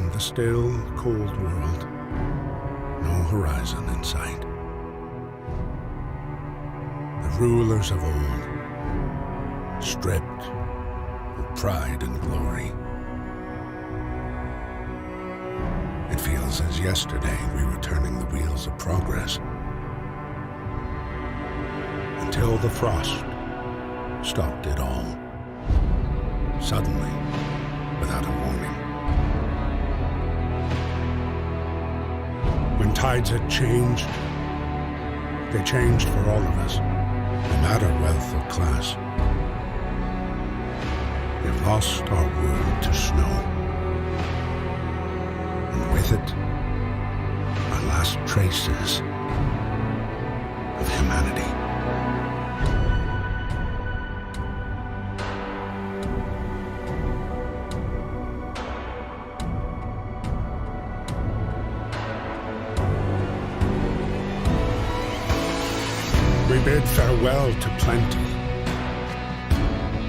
In the still, cold world, no horizon in sight. The rulers of old, stripped of pride and glory. It feels as yesterday we were turning the wheels of progress. Until the frost stopped it all. Suddenly, without a warning. When tides had changed, they changed for all of us, no matter wealth or class. We've lost our world to snow. And with it, our last traces of humanity. We bid farewell to plenty,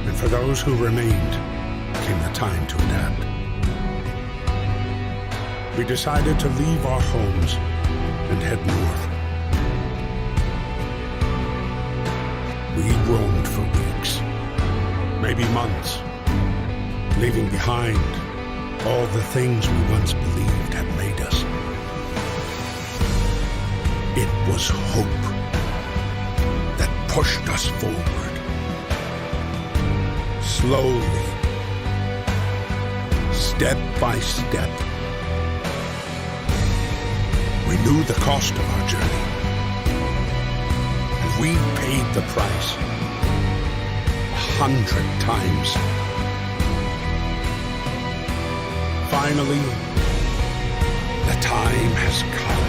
and for those who remained came the time to adapt. We decided to leave our homes and head north. We roamed for weeks, maybe months, leaving behind all the things we once believed had made us. It was hope that pushed us forward. Slowly, step by step. We knew the cost of our journey, and we paid the price 100 times. Finally, the time has come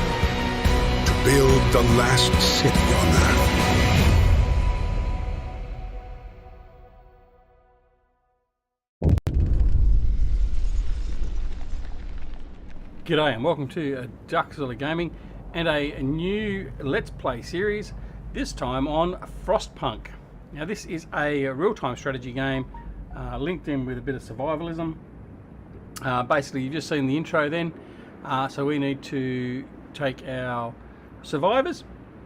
to build the last city on Earth. G'day and welcome to Duckzilla Gaming and a new Let's Play series, this time on Frostpunk. Now this is a real-time strategy game linked in with a bit of survivalism. Basically you've just seen the intro then, so we need to take our survivors,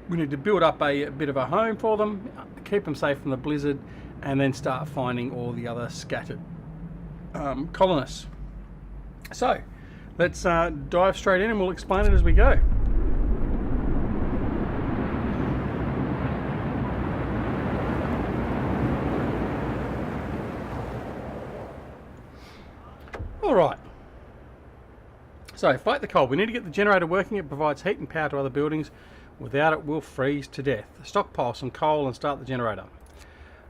we need to build up a bit of a home for them, keep them safe from the blizzard, and then start finding all the other scattered colonists. So let's dive straight in and we'll explain it as we go. Alright, so fight the cold. We need to get the generator working. It provides heat and power to other buildings. Without it, we'll freeze to death. Stockpile some coal and start the generator.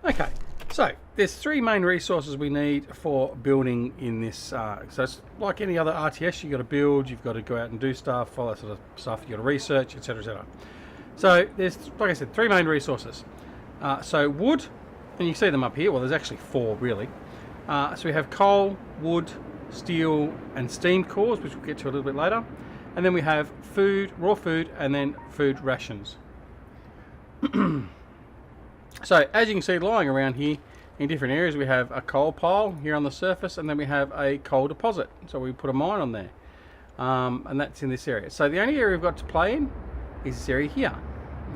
Okay, so there's three main resources we need for building in this. So it's like any other RTS, you've got to build, you've got to go out and do stuff, all that sort of stuff, you've got to research, etc, etc. So there's, like I said, three main resources. So wood, and you see them up here, well there's actually four really. So we have coal, wood, steel and steam cores, which we'll get to a little bit later. And then we have food, raw food, and then food rations. So as you can see lying around here in different areas, we have a coal pile here on the surface, and then we have a coal deposit. So we put a mine on there, and that's in this area. So the only area we've got to play in is this area here.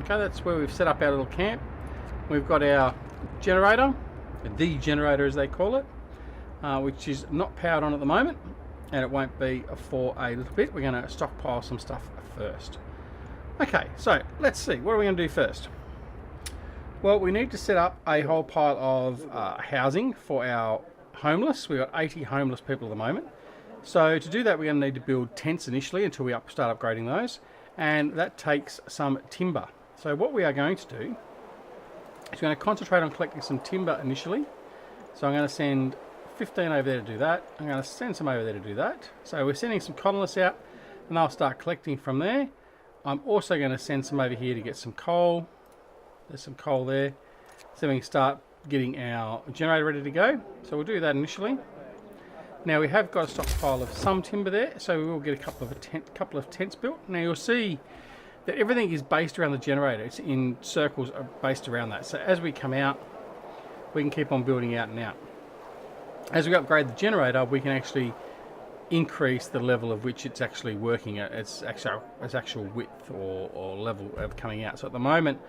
Okay, that's where we've set up our little camp. We've got our generator, the generator as they call it, which is not powered on at the moment, and it won't be for a little bit. We're going to stockpile some stuff first. Okay, so let's see, what are we going to do first? Well, we need to set up a whole pile of housing for our homeless. We've got 80 homeless people at the moment. So to do that, we're going to need to build tents initially until we start upgrading those, and that takes some timber. So what we are going to do is we're going to concentrate on collecting some timber initially. So I'm going to send 15 over there to do that. I'm going to send some over there to do that. So we're sending some colonists out, and they'll start collecting from there. I'm also going to send some over here to get some coal. There's some coal there, so we can start getting our generator ready to go. So we'll do that initially. Now we have got a stockpile of some timber there, so we will get a couple of tents built. Now you'll see that everything is based around the generator. It's in circles based around that. So as we come out, we can keep on building out and out. As we upgrade the generator, we can actually increase the level of which it's actually working at its actual width or level of coming out. So at the moment,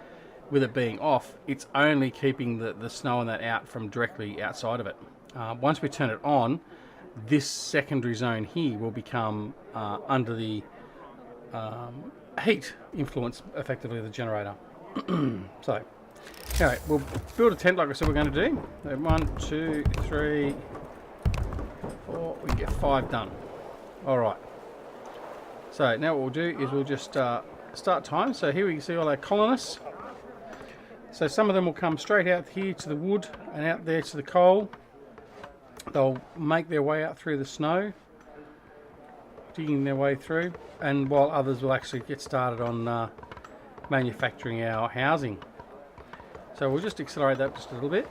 with it being off, it's only keeping the snow and that out from directly outside of it. Once we turn it on, this secondary zone here will become under the heat influence, effectively, of the generator. So, anyway, we'll build a tent like I said we're going to do. So 1, 2, 3, 4, we can get 5 done. Alright. So now what we'll do is we'll just start time. So here we can see all our colonists. So some of them will come straight out here to the wood and out there to the coal. They'll make their way out through the snow, digging their way through, and while others will actually get started on manufacturing our housing. So we'll just accelerate that just a little bit.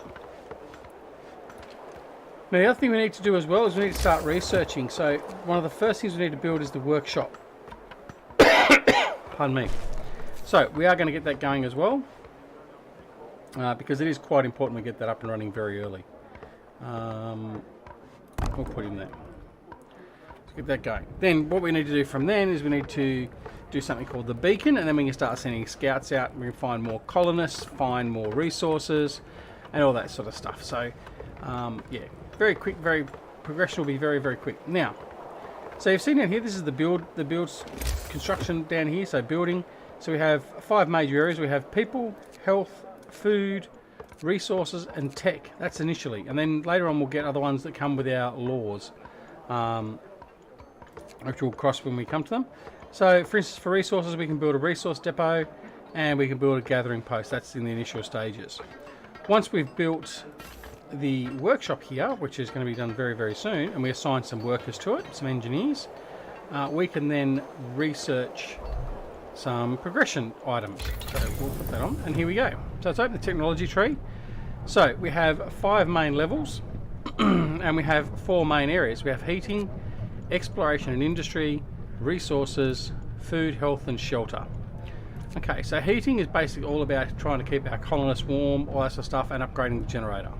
Now the other thing we need to do as well is we need to start researching. So one of the first things we need to build is the workshop. Pardon me. So we are going to get that going as well, because it is quite important we get that up and running very early. We'll put him there. Let's get that going. Then what we need to do from then is we need to do something called the beacon, and then we can start sending scouts out. We can find more colonists, find more resources, and all that sort of stuff. So yeah, very quick, progression will be very, very quick. Now, so you've seen down here, this is the build construction down here, so building. So we have 5 major areas. We have people, health, food, resources, and tech. That's initially, and then later on we'll get other ones that come with our laws, which we'll cross when we come to them. So for instance, for resources, we can build a resource depot and we can build a gathering post. That's in the initial stages. Once we've built the workshop here, which is going to be done very, very soon, and we assign some workers to it, some engineers, we can then research some progression items. So we'll put that on, and here we go. So let's open the technology tree. So we have 5 main levels and we have 4 main areas. We have heating, exploration and industry, resources, food, health and shelter. Okay, so heating is basically all about trying to keep our colonists warm, all that sort of stuff, and upgrading the generator.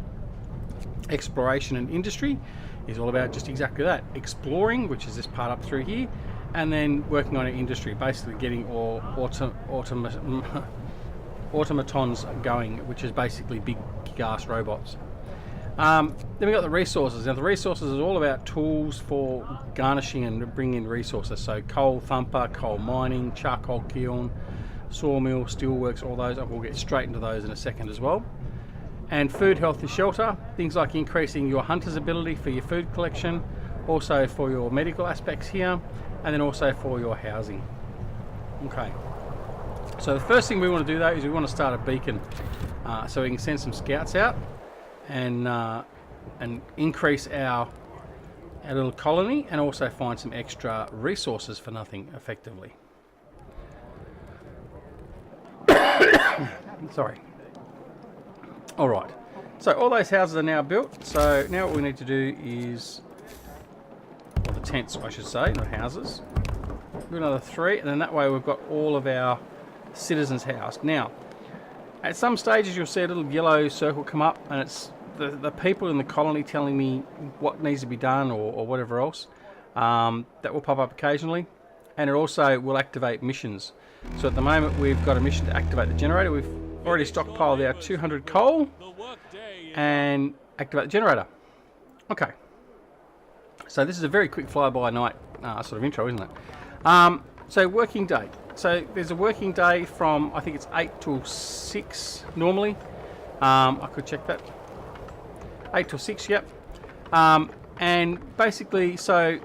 Exploration and industry is all about just exactly that, exploring, which is this part up through here, and then working on an industry, basically getting all automatons going, which is basically big gas robots. Then we got the resources. Now the resources is all about tools for garnishing and bringing in resources. So coal thumper, coal mining, charcoal kiln, sawmill, steelworks, all those. We'll get straight into those in a second as well. And food, health and shelter, things like increasing your hunter's ability for your food collection, also for your medical aspects here, and then also for your housing. Okay. So the first thing we want to do though is we want to start a beacon, so we can send some scouts out and increase our little colony, and also find some extra resources for nothing, effectively. Sorry. All right. So all those houses are now built. So now what we need to do is, or the tents, I should say, not houses. Do another 3, and then that way we've got all of our citizens housed. Now, at some stages you'll see a little yellow circle come up, and it's the people in the colony telling me what needs to be done or whatever else. That will pop up occasionally, and it also will activate missions. So at the moment we've got a mission to activate the generator. We've already stockpiled our 200 coal and activate the generator. Okay, so this is a very quick fly-by-night sort of intro, isn't it? So working day. So there's a working day from, I think it's 8 till 6 normally. I could check that. 8 till 6, yep. And basically, so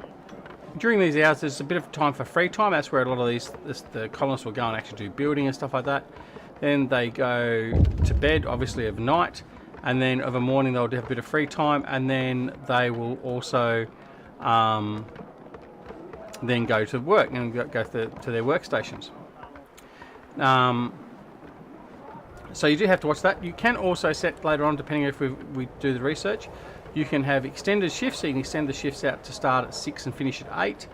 during these hours, there's a bit of time for free time. That's where a lot of the colonists will go and actually do building and stuff like that. Then they go to bed, obviously, of night, and then of a morning they'll have a bit of free time, and then they will also then go to work and go to their workstations. So you do have to watch that. You can also set later on, depending if we do the research, you can have extended shifts, so you can extend the shifts out to start at 6 and finish at 8.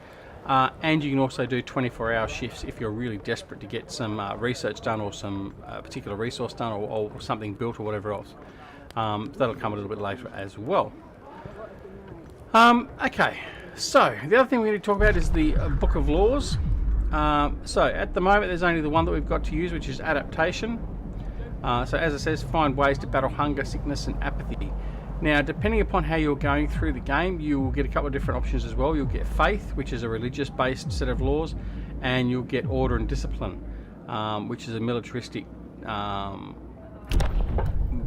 And you can also do 24-hour shifts if you're really desperate to get some research done, or some particular resource done, or something built, or whatever else. That'll come a little bit later as well. Okay, So the other thing we need to talk about is the Book of Laws. So at the moment there's only the one that we've got to use, which is adaptation. So as it says, find ways to battle hunger, sickness and apathy. Now depending upon how you're going through the game, you will get a couple of different options as well. You'll get faith, which is a religious based set of laws, and you'll get order and discipline, which is a militaristic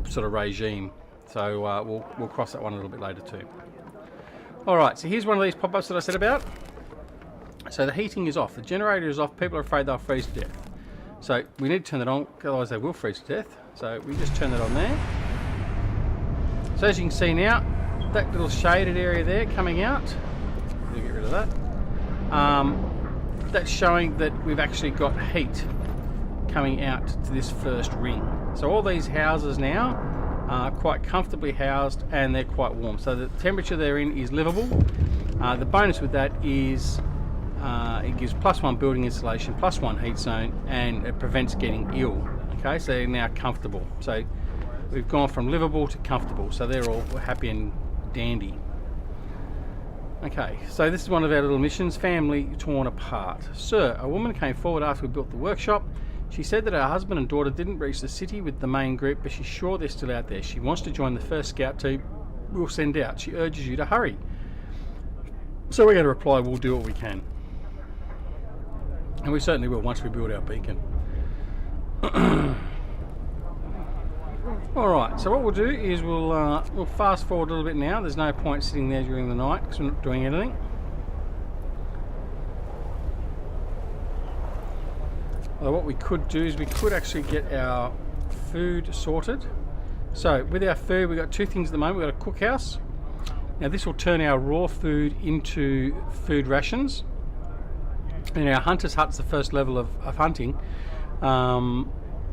sort of regime. So we'll cross that one a little bit later too. Alright, so here's one of these pop-ups that I said about. So the heating is off, the generator is off, people are afraid they'll freeze to death. So we need to turn that on, otherwise they will freeze to death. So we just turn that on there. So as you can see now, that little shaded area there coming out, we'll get rid of that. That's showing that we've actually got heat coming out to this first ring. So all these houses now are quite comfortably housed and they're quite warm. So the temperature they're in is livable. The bonus with that is it gives +1 building insulation, +1 heat zone, and it prevents getting ill. Okay, so they're now comfortable. So we've gone from livable to comfortable, so they're all happy and dandy. Okay, so this is one of our little missions, family torn apart. Sir, a woman came forward after we built the workshop. She said that her husband and daughter didn't reach the city with the main group, but she's sure they're still out there. She wants to join the first scout team we'll send out. She urges you to hurry. So we're going to reply, we'll do what we can. And we certainly will once we build our beacon. Alright, so what we'll do is we'll fast forward a little bit now. There's no point sitting there during the night because we're not doing anything. Well, what we could do is we could actually get our food sorted. So with our food, we've got two things at the moment. We've got a cookhouse. Now this will turn our raw food into food rations. And our hunter's hut's the first level of hunting.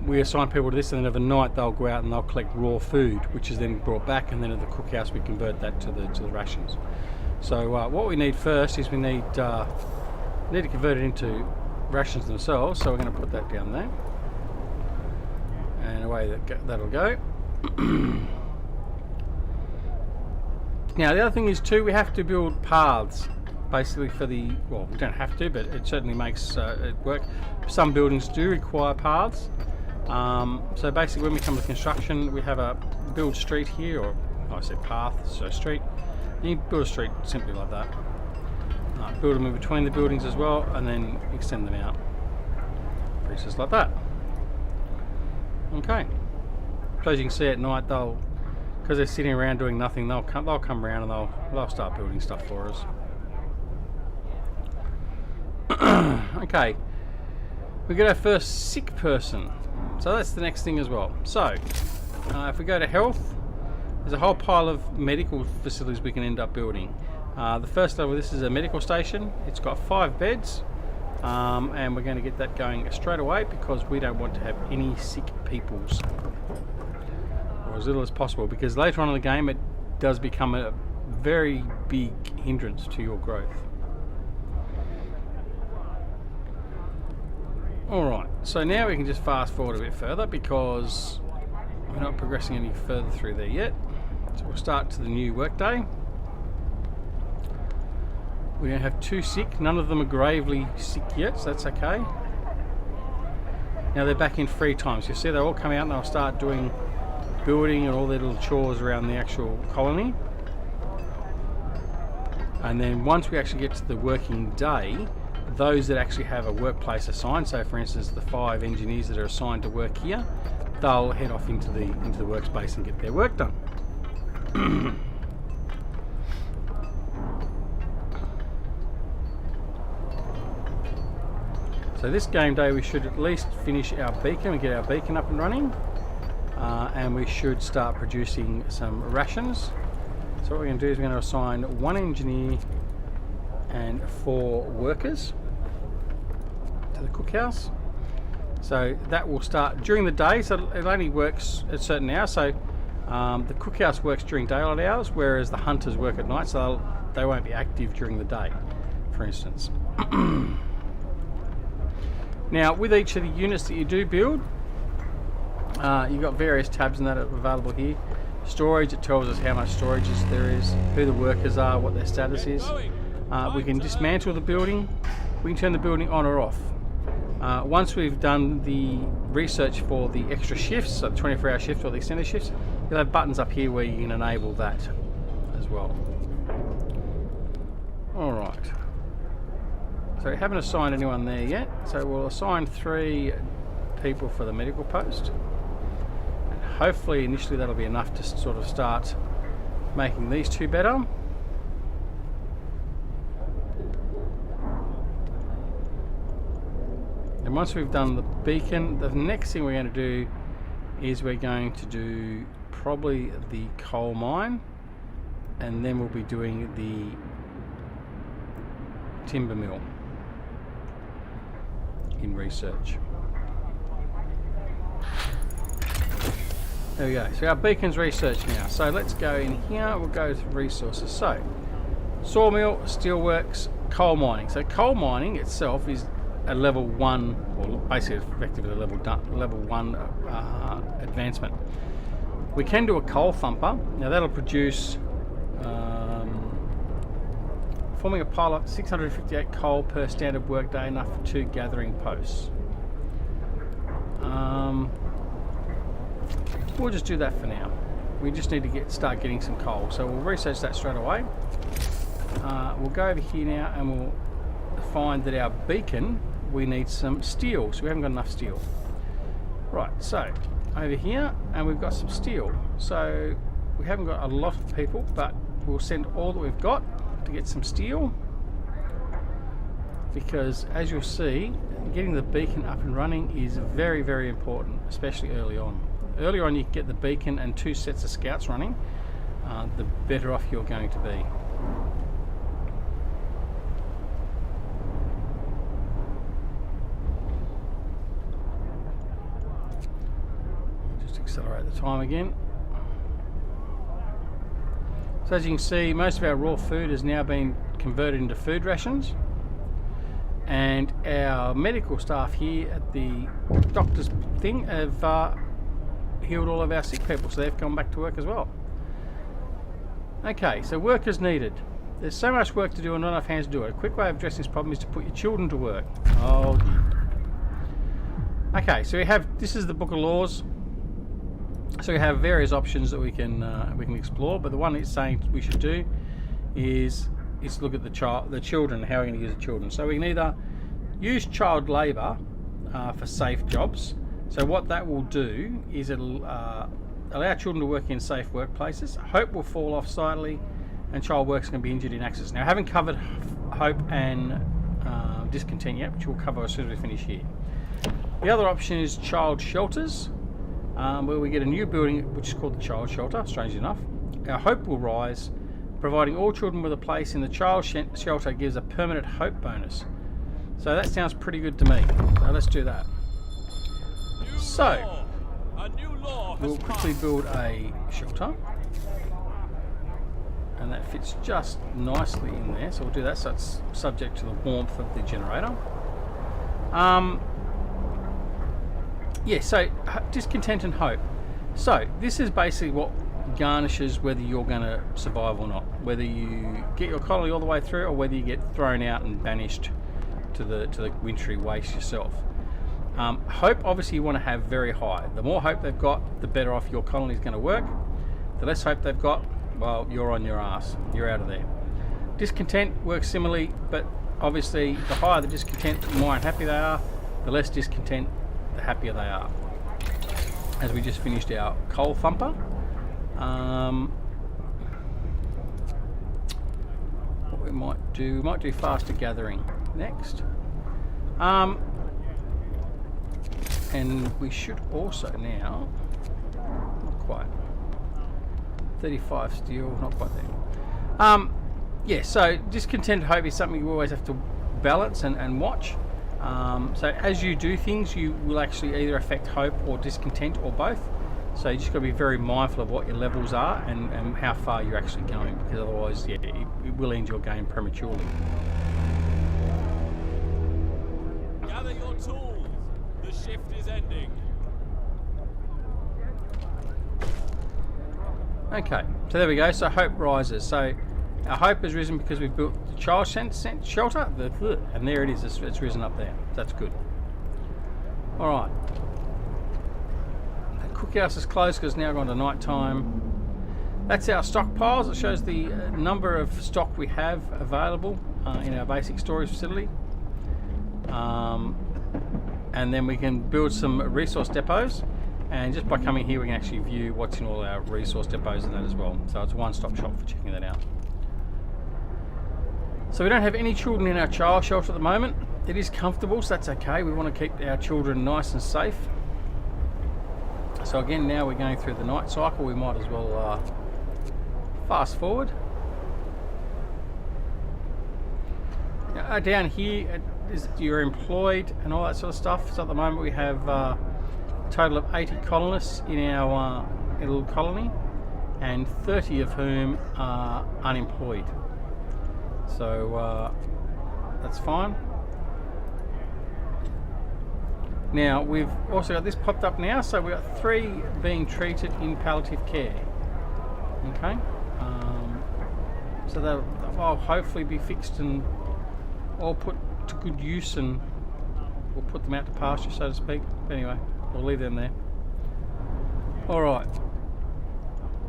We assign people to this, and then overnight they'll go out and they'll collect raw food, which is then brought back, and then at the cookhouse we convert that to the rations. So what we need first is we need to convert it into rations themselves. So we're going to put that down there, and away that'll go. Now the other thing is too, we have to build paths basically for the, well, we don't have to, but it certainly makes it work. Some buildings do require paths. So basically when we come to construction, we have a build street here, or I said path, so street. And you build a street simply like that. Build them in between the buildings as well, and then extend them out. Just like that. Okay. So as you can see at night, because they're sitting around doing nothing, they'll come around and they'll start building stuff for us. Okay. We got our first sick person. So that's the next thing as well. So, if we go to health, there's a whole pile of medical facilities we can end up building. The first level, this is a medical station. It's got 5 beds, and we're going to get that going straight away because we don't want to have any sick peoples, or as little as possible, because later on in the game it does become a very big hindrance to your growth. Alright, so now we can just fast forward a bit further because we're not progressing any further through there yet. So we'll start to the new workday. We don't have 2 sick, none of them are gravely sick yet, so that's okay. Now they're back in free time, so you see they'll all come out and they'll start doing building and all their little chores around the actual colony. And then once we actually get to the working day, those that actually have a workplace assigned, so for instance the 5 engineers that are assigned to work here, they'll head off into the workspace and get their work done. So this game day we should at least finish our beacon and get our beacon up and running, and we should start producing some rations. So what we're going to do is we're going to assign 1 engineer and 4 workers to the cookhouse. So that will start during the day, so it only works at certain hours. So the cookhouse works during daylight hours, whereas the hunters work at night, so they won't be active during the day, for instance. Now with each of the units that you do build, you've got various tabs in that are available here. Storage, it tells us how much storage there is, who the workers are, what their status is. We can dismantle the building. We can turn the building on or off. Once we've done the research for the extra shifts, so the 24-hour shift or the extended shifts, you'll have buttons up here where you can enable that as well. Alright. So we haven't assigned anyone there yet, so we'll assign 3 people for the medical post. And hopefully initially that'll be enough to sort of start making these 2 better. And once we've done the beacon, the next thing we're going to do is we're going to do probably the coal mine, and then we'll be doing the timber mill in research. There we go. So our beacon's research now. So let's go in here. We'll go to resources. So sawmill, steelworks, coal mining. So coal mining itself is a level 1, or basically effectively a level 1 advancement. We can do a coal thumper. Now that'll produce forming a pile of 658 coal per standard workday, enough for 2 gathering posts. We'll just do that for now. We just need to start getting some coal, so we'll research that straight away. We'll go over here now and we'll find that our beacon, we need some steel, so we haven't got enough steel. Right, so over here, and we've got some steel. So we haven't got a lot of people, but we'll send all that we've got to get some steel, because as you'll see, getting the beacon up and running is very, very important, especially early on. Early on you can get the beacon and 2 sets of scouts running, the better off you're going to be. Just accelerate the time again. So as you can see, most of our raw food has now been converted into food rations, and our medical staff here at the doctor's thing have healed all of our sick people, so they've come back to work as well. Okay, so workers needed. There's so much work to do and not enough hands to do it. A quick way of addressing this problem is to put your children to work. Oh dear. Okay, so this is the Book of Laws. So we have various options that we can explore, but the one it's saying we should do is look at the children, how we're going to use the children. So we can either use child labour for safe jobs. So what that will do is it'll allow children to work in safe workplaces. Hope will fall off slightly, and child workers can be injured in accidents. Now I haven't covered hope and discontent yet, which we'll cover as soon as we finish here. The other option is child shelters, where we get a new building which is called the child shelter, strangely enough. Our hope will rise, providing all children with a place in the child shelter gives a permanent hope bonus. So that sounds pretty good to me. So let's do that. So we'll quickly build a shelter, and that fits just nicely in there, so we'll do that, so it's subject to the warmth of the generator. Yeah, so discontent and hope. So this is basically what garnishes whether you're going to survive or not, whether you get your colony all the way through or whether you get thrown out and banished to the wintry waste yourself. Hope, obviously you want to have very high. The more hope they've got, the better off your colony is going to work. The less hope they've got, well, you're on your ass, you're out of there. Discontent works similarly, but obviously the higher the discontent, the more unhappy they are. The less discontent, the happier they are. As we just finished our coal thumper, what we might do faster gathering next, and we should also now, not quite, 35 steel, not quite there. Yeah, so discontent hope is something you always have to balance and watch. So as you do things, you will actually either affect hope or discontent or both. So you just got to be very mindful of what your levels are and how far you're actually going, because otherwise, yeah, it will end your game prematurely. Gather your tools. The shift is ending. Okay, so there we go. So hope rises. So our hope has risen because we've built child shelter, and there it is. It's risen up there. That's good. All right. The cookhouse is closed because it's now gone to night time. That's our stockpiles. It shows the number of stock we have available in our basic storage facility. And then we can build some resource depots, and just by coming here we can actually view what's in all our resource depots and that as well. So it's a one-stop shop for checking that out. So we don't have any children in our child shelter at the moment. It is comfortable, so that's okay. We want to keep our children nice and safe. So again, now we're going through the night cycle. We might as well fast forward. Down here is you're employed and all that sort of stuff. So at the moment we have a total of 80 colonists in our little colony, and 30 of whom are unemployed. So that's fine. Now we've also got this popped up now, so we've got 3 being treated in palliative care. Okay, so they'll hopefully be fixed and all put to good use, and we'll put them out to pasture, so to speak. But anyway, we'll leave them there. All right,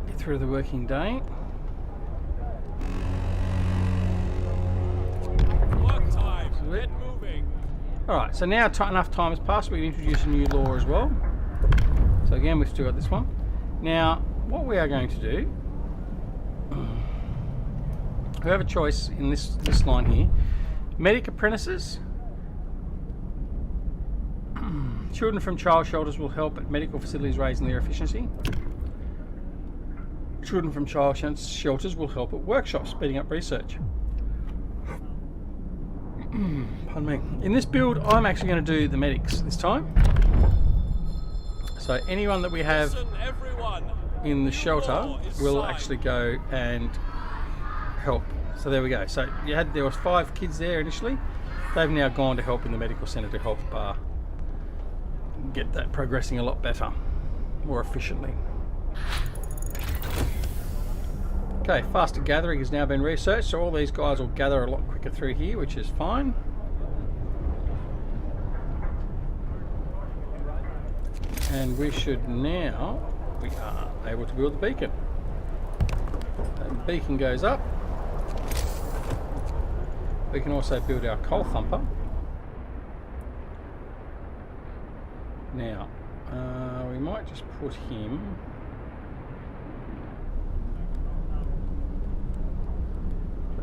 get through the working day. Work time. Get moving. All right, so now enough time has passed. We can introduce a new law as well. So again, we've still got this one. Now, what we are going to do, we have a choice in this line here. Medic apprentices. Children from child shelters will help at medical facilities raising their efficiency. Children from child shelters will help at workshops speeding up research. Pardon me. In this build, I'm actually going to do the medics this time. So anyone that we have in the shelter will actually go and help. So there we go. So there was 5 kids there initially. They've now gone to help in the medical centre to help get that progressing a lot better, more efficiently. Okay, faster gathering has now been researched, so all these guys will gather a lot quicker through here, which is fine. And we are able to build the beacon. And the beacon goes up. We can also build our coal thumper. Now, we might just put him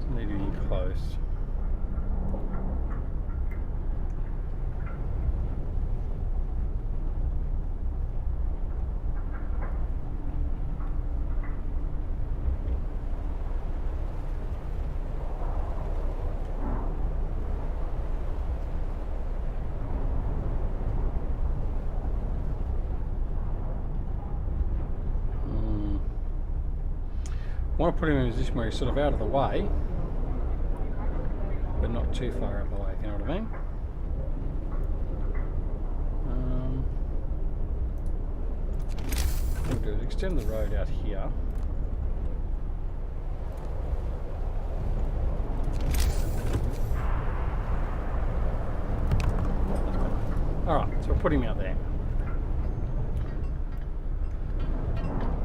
doesn't need to be close. I want to put him in a position where he's sort of out of the way, but not too far out of the way, if you know what I mean. What we'll do is extend the road out here. Alright, so we'll put him out there.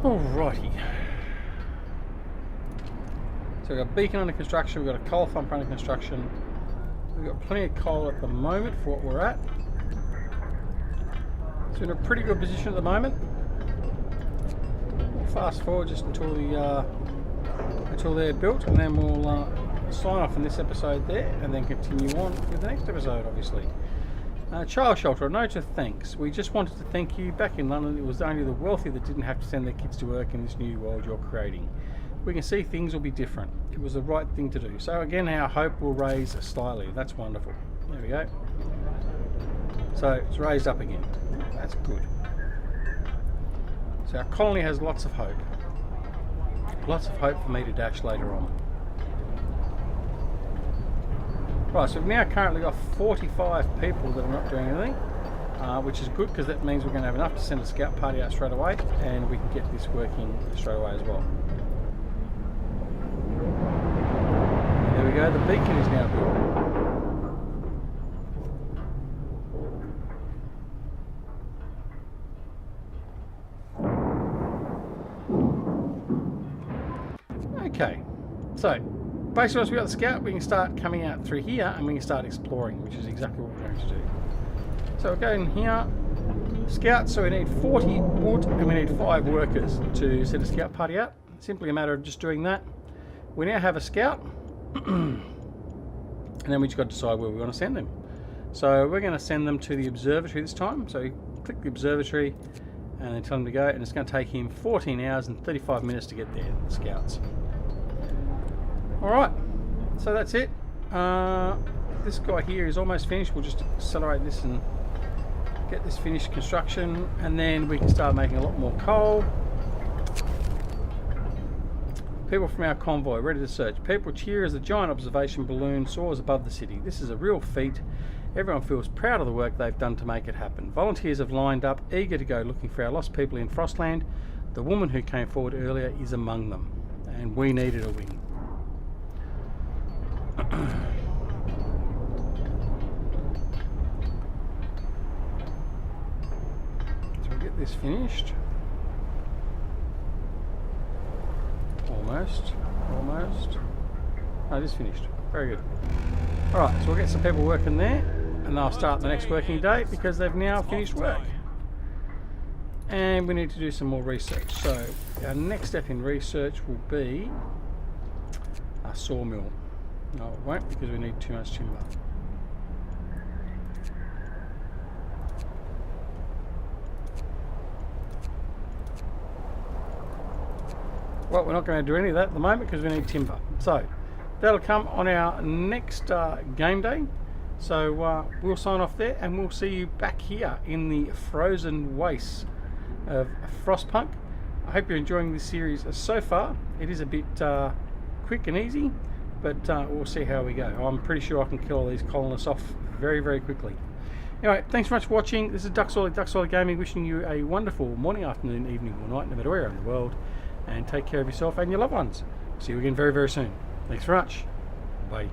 Alrighty. So we've got a beacon under construction, we've got a coal thumper under construction. We've got plenty of coal at the moment for what we're at. So in a pretty good position at the moment. We'll fast forward just until they're built, and then we'll sign off in this episode there, and then continue on with the next episode, obviously. Child shelter, a note of thanks. We just wanted to thank you. Back in London, it was only the wealthy that didn't have to send their kids to work in this new world you're creating. We can see things will be different. It was the right thing to do. So again, our hope will raise slightly. That's wonderful. There we go. So it's raised up again. That's good. So our colony has lots of hope. Lots of hope for me to dash later on. Right, so we've now currently got 45 people that are not doing anything, which is good because that means we're going to have enough to send a scout party out straight away, and we can get this working straight away as well. There we go, the beacon is now built. Okay, so basically once we got the scout, we can start coming out through here and we can start exploring, which is exactly what we're going to do. So we'll go in here, scout, so we need 40 wood and we need 5 workers to set a scout party out. Simply a matter of just doing that. We now have a scout, and then we just got to decide where we want to send them. So we're going to send them to the observatory this time. So you click the observatory and then tell them to go, and it's going to take him 14 hours and 35 minutes to get there, the scouts. Alright, so that's it. This guy here is almost finished. We'll just accelerate this and get this finished construction, and then we can start making a lot more coal. People from our convoy ready to search. People cheer as the giant observation balloon soars above the city. This is a real feat. Everyone feels proud of the work they've done to make it happen. Volunteers have lined up, eager to go looking for our lost people in Frostland. The woman who came forward earlier is among them, and we needed a wing. So we'll get this finished. Almost. No, it is finished. Very good. Alright, so we'll get some people working there, and they'll start the next working day because they've now finished work. And we need to do some more research. So our next step in research will be a sawmill. No, it won't, because we need too much timber. Well, we're not going to do any of that at the moment because we need timber. So that'll come on our next game day. So we'll sign off there, and we'll see you back here in the frozen wastes of Frostpunk. I hope you're enjoying this series so far. It is a bit quick and easy, but we'll see how we go. I'm pretty sure I can kill all these colonists off very, very quickly. Anyway, thanks so much for watching. This is DoughBoy Gaming, wishing you a wonderful morning, afternoon, evening, or night, no matter where in the world. And take care of yourself and your loved ones. See you again very, very soon. Thanks very much. Bye.